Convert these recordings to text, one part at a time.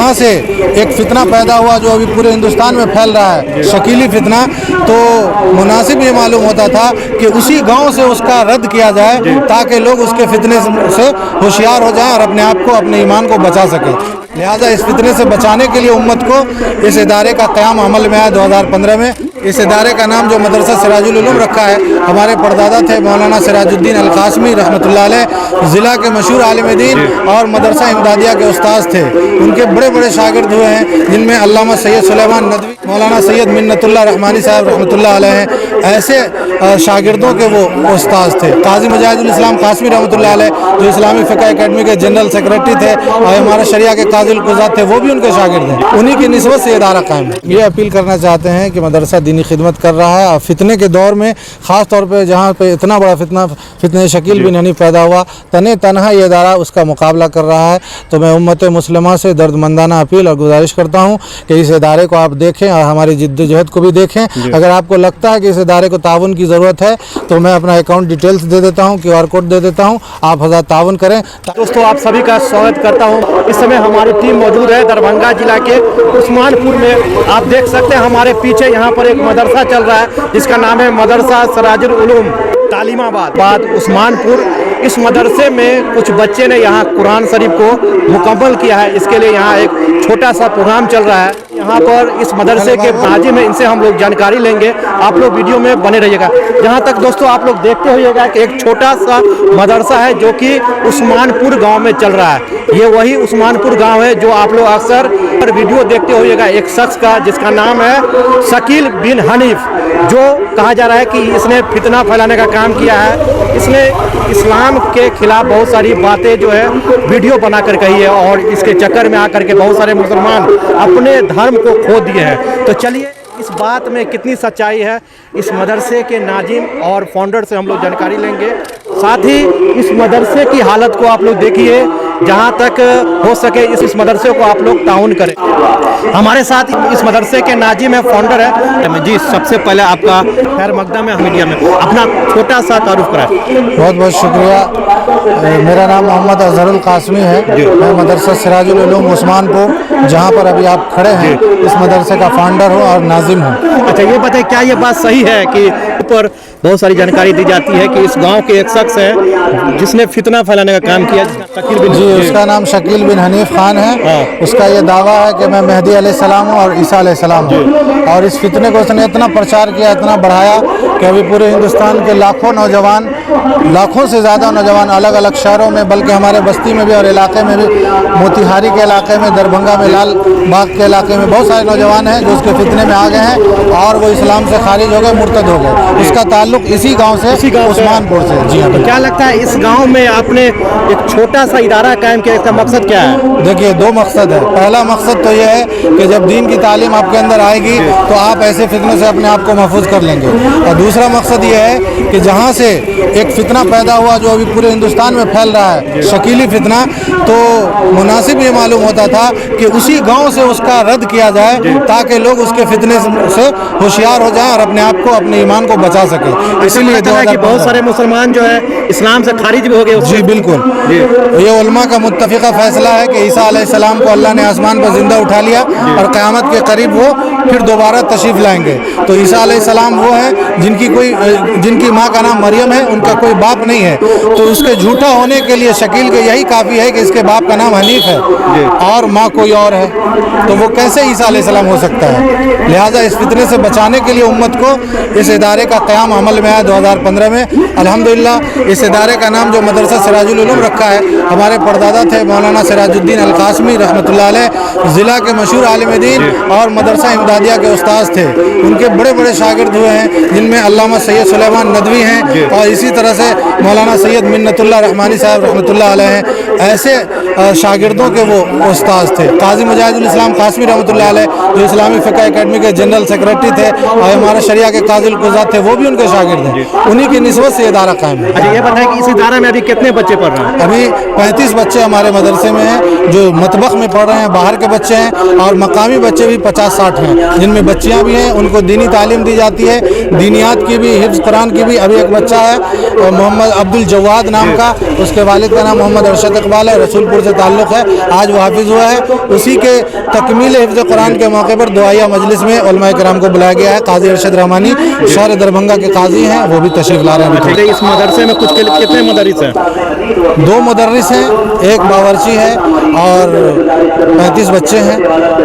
जहाँ से एक फितना पैदा हुआ जो अभी पूरे हिंदुस्तान में फैल रहा है, शकीली फितना, तो मुनासिब ये मालूम होता था कि उसी गांव से उसका रद्द किया जाए ताकि लोग उसके फितने से होशियार हो जाएं और अपने आप को, अपने ईमान को बचा सकें। लिहाजा इस फितने से बचाने के लिए उम्मत को इस इदारे का क़याम अमल में आया 2015 में। इस इदारे का नाम जो मदरसा सिराजुल उलूम रखा है, हमारे परदादा थे मौलाना सिराजुद्दीन अल कासमी रहमतुल्लाह अलैह, ज़िला के मशहूर आलिम दीन और मदरसा इमदादिया के उस्ताद थे। उनके बड़े बड़े शागिर्द हुए हैं जिनमें अल्लामा सैयद सुलेमान नदवी, मौलाना सैयद मिन्नतुल्लाह रहमानी साहब रहमतुल्लाह अलैह हैं। ऐसे शागिर्दों के वो उस्ताद थे। काजी मुजाहिदुल इस्लाम कासमी रहमतुल्लाह अलैह जो इस्लामी फ़िक़ह अकेडमी के जनरल सेक्रेटरी थे और हमारे शरिया के काज़िल क़ुज़ात थे, वो भी उनके शागिर्द हैं। उन्हीं की निस्बत से इदारा कायम है। ये अपील करना चाहते हैं कि मदरसा दीनी खिदमत कर रहा है और फितने के दौर में ख़ास तौर पे जहाँ पे इतना बड़ा फितने शकील बिन हनीफ पैदा हुआ, तने तनहा ये इदारा उसका मुकाबला कर रहा है। तो मैं उम्मत मुस्लिमा से दर्दमंदाना अपील और गुजारिश करता हूँ कि इस इदारे को आप देखें और हमारी जिद्दोजहद को भी देखें। अगर आपको लगता है कि इस इदारे को ताउन की ज़रूरत है तो मैं अपना अकाउंट डिटेल्स दे देता हूँ, QR कोड दे देता हूँ, आप हज़ार ताउन करें। दोस्तों, आप सभी का स्वागत करता हूँ। इस समय हमारी टीम मौजूद है दरभंगा जिला के उस्मानपुर में। आप देख सकते हैं हमारे पीछे यहाँ पर एक मदरसा चल रहा है जिसका नाम है मदरसा सिराजुल उलूम तालीमाबाद उस्मानपुर। इस मदरसे में कुछ बच्चे ने यहाँ कुरान शरीफ को मुकम्मल किया है। इसके लिए यहाँ एक छोटा सा प्रोग्राम चल रहा है। यहाँ पर इस मदरसे के नाजिम है, इनसे हम लोग जानकारी लेंगे। आप लोग वीडियो में बने रहिएगा। जहाँ तक दोस्तों आप लोग देखते होइएगा कि एक छोटा सा मदरसा है जो कि उस्मानपुर गांव में चल रहा है। ये वही उस्मानपुर गांव है जो आप लोग अक्सर वीडियो देखते होइएगा एक शख्स का जिसका नाम है शकील बिन हनीफ, जो कहा जा रहा है कि इसने फितना फैलाने का काम किया है। इसने इस्लाम के खिलाफ बहुत सारी बातें जो है वीडियो बनाकर कही है और इसके चक्कर में आकर के बहुत सारे मुसलमान अपने धर्म को खो दिए हैं। तो चलिए इस बात में कितनी सच्चाई है इस मदरसे के नाजिम और फाउंडर से हम लोग जानकारी लेंगे। साथ ही इस मदरसे की हालत को आप लोग देखिए, जहाँ तक हो सके इस मदरसे को आप लोग ताउन करें। हमारे साथ इस मदरसे के नाजिम है, फाउंडर है जी। सबसे पहले आपका खैर मकदम है मीडिया में, अपना छोटा सा तारुफ कराएं। बहुत बहुत शुक्रिया। मेरा नाम मोहम्मद अजहरुल कासमी है। मैं मदरसा सिराजुल उलूम उस्मानपुर, जहाँ पर अभी आप खड़े हैं, इस मदरसे का फाउंडर हूँ और नाजिम हूँ। अच्छा, ये बताइए क्या ये बात सही है कि ऊपर बहुत सारी जानकारी दी जाती है कि इस गांव के एक शख्स है जिसने फितना फैलाने का काम किया, शकील बिन? जी, उसका नाम शकील बिन हनीफ खान है। उसका ये दावा है कि मैं मेहदी अलैहिस्सलाम हूँ और ईसा अलैहिस्सलाम हूँ। और इस फितने को उसने इतना प्रचार किया, इतना बढ़ाया कि अभी पूरे हिंदुस्तान के लाखों नौजवान, लाखों से ज़्यादा नौजवान अलग अलग शहरों में, बल्कि हमारे बस्ती में भी और इलाके में भी, मोतिहारी के इलाके में, दरभंगा में, लाल बाग के इलाके में बहुत सारे नौजवान हैं जो उसके फितने में आ गए हैं और वो इस्लाम से खारिज हो गए, मुर्तद हो गए। उसका ताल्लुक इसी गांव से, उस्मानपुर से। जी हाँ। तो क्या लगता है इस गांव में आपने एक छोटा सा इदारा कायम किया, इसका मकसद क्या है? देखिए, दो मकसद है। पहला मकसद तो यह है कि जब दीन की तालीम आपके अंदर आएगी तो आप ऐसे फितनों से अपने आप को महफूज कर लेंगे। और दूसरा मकसद यह है कि जहाँ से एक फितना पैदा हुआ जो अभी पूरे हिंदुस्तान में फैल रहा है, शकीली फितना, तो मुनासिब ये मालूम होता था कि उसी गांव से उसका रद्द किया जाए ताकि लोग उसके फितने से होशियार हो जाएं और अपने आप को, अपने ईमान को बचा सकें। इसीलिए कि बहुत सारे मुसलमान जो है इस्लाम से खारिज भी हो गए। जी बिल्कुल। ये उलमा का मुत्तफ़िक़ा फैसला है कि ईसा अलैहिस्सलाम को अल्लाह ने आसमान पर जिंदा उठा लिया और क़यामत के करीब वो फिर दोबारा तशरीफ़ लाएंगे। तो ईसा अलैहिस्सलाम वो है जिनकी माँ का नाम मरियम है, उनका कोई बाप नहीं है। तो उसके झूठा होने के लिए शकील के यही काफ़ी है कि इसके बाप का नाम हनीफ है और माँ कोई और है, तो वो कैसे ईसा अलैहिस्सलाम हो सकता है। लिहाजा इस फितने से बचाने के लिए उम्मत को इस इदारे का क़याम अमल में आया 2015 में। अल्हम्दुलिल्लाह इस इदारे का नाम जो मदरसा सिराजुल उलूम रखा है, हमारे परदादा थे मौलाना सिराजुद्दीन अल कासमी रहमतुल्लाह अलैह, ज़िला के मशहूर आलिम दीन और मदरसा इमदादिया के उस्ताद थे। उनके बड़े बड़े शागिर्द हुए हैं जिनमें अल्लामा सैयद सुलेमान नदवी हैं और इसी तरह से मौलाना सैयद मिन्नतुल्लाह रहमानी साहब रहमतुल्लाह अलैह हैं। ऐसे शागिर्दों के वो उस्ताद थे। काजी मुजाहिदुल इस्लाम कासमी रहमतुल्लाह अलैह जो इस्लामी फ़िक़ह अकेडमी के जनरल सेक्रेटरी थे और हमारे शरिया के काज़िल क़ुज़ात थे, वो भी उनके शागिर्द हैं। उन्हीं की निस्बत से इदारा कायम है। अच्छा, ये बताएं कि इस इदारे में अभी कितने बच्चे पढ़ रहे हैं? अभी 35 बच्चे हमारे मदरसे में हैं जो मतबख में पढ़ रहे हैं, बाहर के बच्चे हैं, और मकामी बच्चे भी 50-60 हैं जिनमें बच्चियां भी हैं। उनको दीनी तालीम दी जाती है, दीनियात की भी, हिफ्ज़ कुरान की भी। अभी एक बच्चा है मोहम्मद अब्दुल जवाद नाम का, उसके वालिद का नाम मोहम्मद अरशद इकबाल है, रसूलपुर से ताल्लुक़ है, आज वो हाफिज़ हुआ है। उसी के तकमील हिफ्ज़ कुरान के मौके पर दुआया मजलिस में उलमा किराम को बुलाया गया है। काजी अरशद रहमानी शहर दरभंगा के काजी हैं, वो भी तशरीफ़ ला रहे हैं। इस मदरसे में कुछ कितने मदरिस हैं? 2 मुदर्रिस हैं, एक बावर्ची है और 35 बच्चे हैं।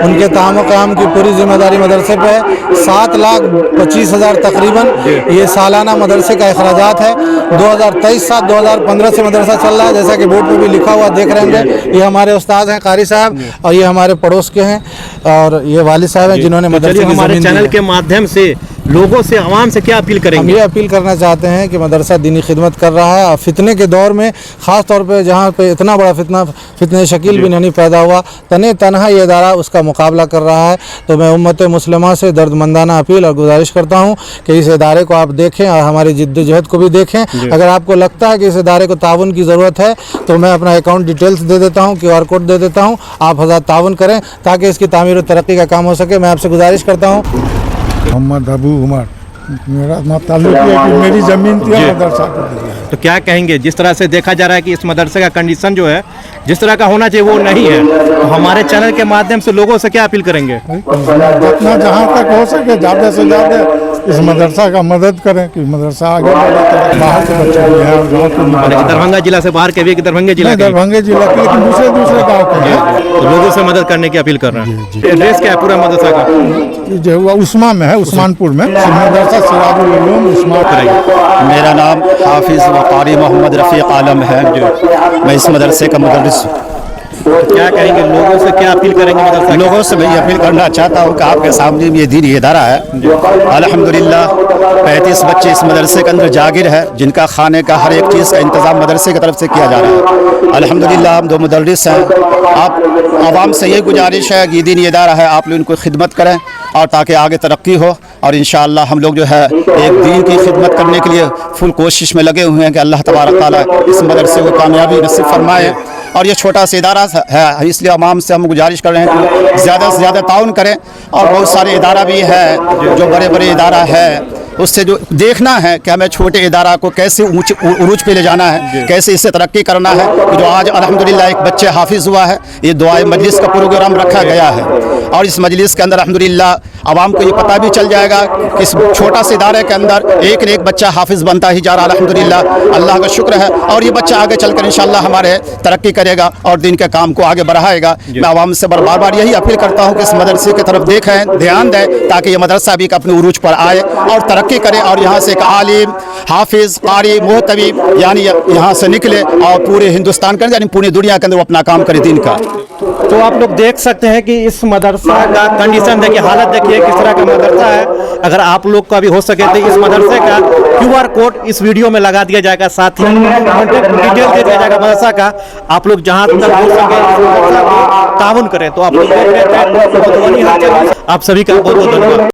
उनके ताम क़याम की पूरी जिम्मेदारी मदरसे पे है। 7,25,000 तकरीबन ये सालाना मदरसे का अखराजात है। 2023-2015 से मदरसा चल रहा है, जैसा कि बोर्ड पर भी लिखा हुआ देख रहे हैं। ये हमारे उस्ताद हैं कारी साहब, और ये हमारे पड़ोस के हैं, और ये वालिद साहब हैं जिन्होंने मदरसे की हमारे ज़मीन दी चैनल है। के माध्यम से लोगों से, आवाम से क्या अपील हम करेंगे? ये अपील करना चाहते हैं कि मदरसा दीनी खिदमत कर रहा है, और फितने के दौर में ख़ास तौर पे जहाँ पे इतना बड़ा फितने शकील भी नहीं पैदा हुआ, तने तनहा ये इदारा उसका मुकाबला कर रहा है। तो मैं उम्मत मुस्लिमा से दर्दमंदाना अपील और गुजारिश करता हूँ कि इस इदारे को आप देखें और हमारी जिद्दोजहद को भी देखें। अगर आपको लगता है कि इस इदारे को ताउन की ज़रूरत है तो मैं अपना अकाउंट डिटेल्स दे देता हूँ, QR कोड दे देता हूँ, आप हज़रत ताउन करें ताकि इसकी तामीर और तरक्की का काम हो सके। मैं आपसे गुजारिश करता हूँ। मोहम्मद अबू उमर, मेरा ताल्लुक है कि मेरी ज़मीन थी मदरसा को दी है। तो क्या कहेंगे, जिस तरह से देखा जा रहा है कि इस मदरसे का कंडीशन जो है जिस तरह का होना चाहिए वो नहीं है, तो हमारे चैनल के माध्यम से लोगों से क्या अपील करेंगे? जितना जहाँ तक हो सके ज़्यादा से ज़्यादा इस मदरसा का मदद करें कि मदरसा आगे बढ़े। तो बाहर के बच्चे भी हैं और गाँव के भी, दरभंगा जिला से बाहर के भी, दरभंगा जिला के दरभंगा जिला के, लेकिन दूसरे गाँव के हैं, तो लोगों से मदद करने की अपील कर रहे हैं। एड्रेस क्या है पूरा मदरसा का? जो हुआ उस्मा में है, उस्मानपुर में मदरसा सिराजुल उलूम उस्मान करेंगे। मेरा नाम हाफिज़ व कारी मोहम्मद रफ़ीक आलम है, मैं इस मदरसे का मुदर्रिस हूँ। क्या कहेंगे, लोगों से क्या अपील करेंगे? मदरसा लोगों से मैं ये अपील करना चाहता हूँ कि आपके सामने ये दीनी इदारा है। अल्हम्दुलिल्लाह 35 बच्चे इस मदरसे के अंदर जागिर है, जिनका खाने का हर एक चीज़ का इंतज़ाम मदरसे की तरफ से किया जा रहा है। अल्हम्दुलिल्लाह हम 2 मुदर्रिस हैं। आप आवाम से ये गुजारिश है कि ये दीनी इदारा है, आप लोग इनको खिदमत करें और ताकि आगे तरक्की हो, और इंशाअल्लाह हम लोग जो है एक दीन की खिदमत करने के लिए फुल कोशिश में लगे हुए हैं कि अल्लाह तबारक ताला इस मदरसे को कामयाबी नसीब फरमाए। और ये छोटा सा इदारा है, इसलिए अवाम से हम गुजारिश कर रहे हैं कि ज़्यादा से ज़्यादा ताउन करें। और बहुत सारे इदारा भी है जो बड़े बड़े इदारा है, उससे जो देखना है कि हमें छोटे इदारा को कैसे उरूज पे ले जाना है, कैसे इससे तरक्की करना है। कि जो आज अल्हम्दुलिल्लाह एक बच्चे हाफिज़ हुआ है, ये दुआए मजलिस का प्रोग्राम रखा गया है, और इस मजलिस के अंदर अल्हम्दुलिल्लाह आवाम को ये पता भी चल जाएगा कि इस छोटा से इदारे के अंदर एक न एक बच्चा हाफिज़ बनता ही जा रहा है। अल्हम्दुलिल्लाह अल्लाह का शुक्र है, और ये बच्चा आगे चलकर इंशाअल्लाह हमारे तरक्की करेगा और दिन के काम को आगे बढ़ाएगा। मैं आवाम से बार बार यही अपील करता हूँ कि इस मदरसे की तरफ देखें, ध्यान दें, ताकि ये मदरसा भी अपने उरूज पर आए और तरक्की करे, और यहाँ से एक आलिम, हाफिज़, कारी, मोहतबीब यानी यहाँ से निकले और पूरे हिंदुस्तान के अंदर यानी पूरी दुनिया के अंदर वो अपना काम करे दिन का। तो आप लोग देख सकते हैं कि इस मदरसा का कंडीशन देखिए, हालत देखिए किस तरह का मदरसा है। अगर आप लोग का भी हो सके तो इस मदरसे का QR कोड इस वीडियो में लगा दिया जाएगा, साथ ही कॉन्टेक्ट डिटेल दे दिया जाएगा मदरसा का। आप लोग जहां तक हो सके इस मदरसा को ताउन करें। तो आप लोग देख रहे थे, आप सभी का बहुत बहुत धन्यवाद।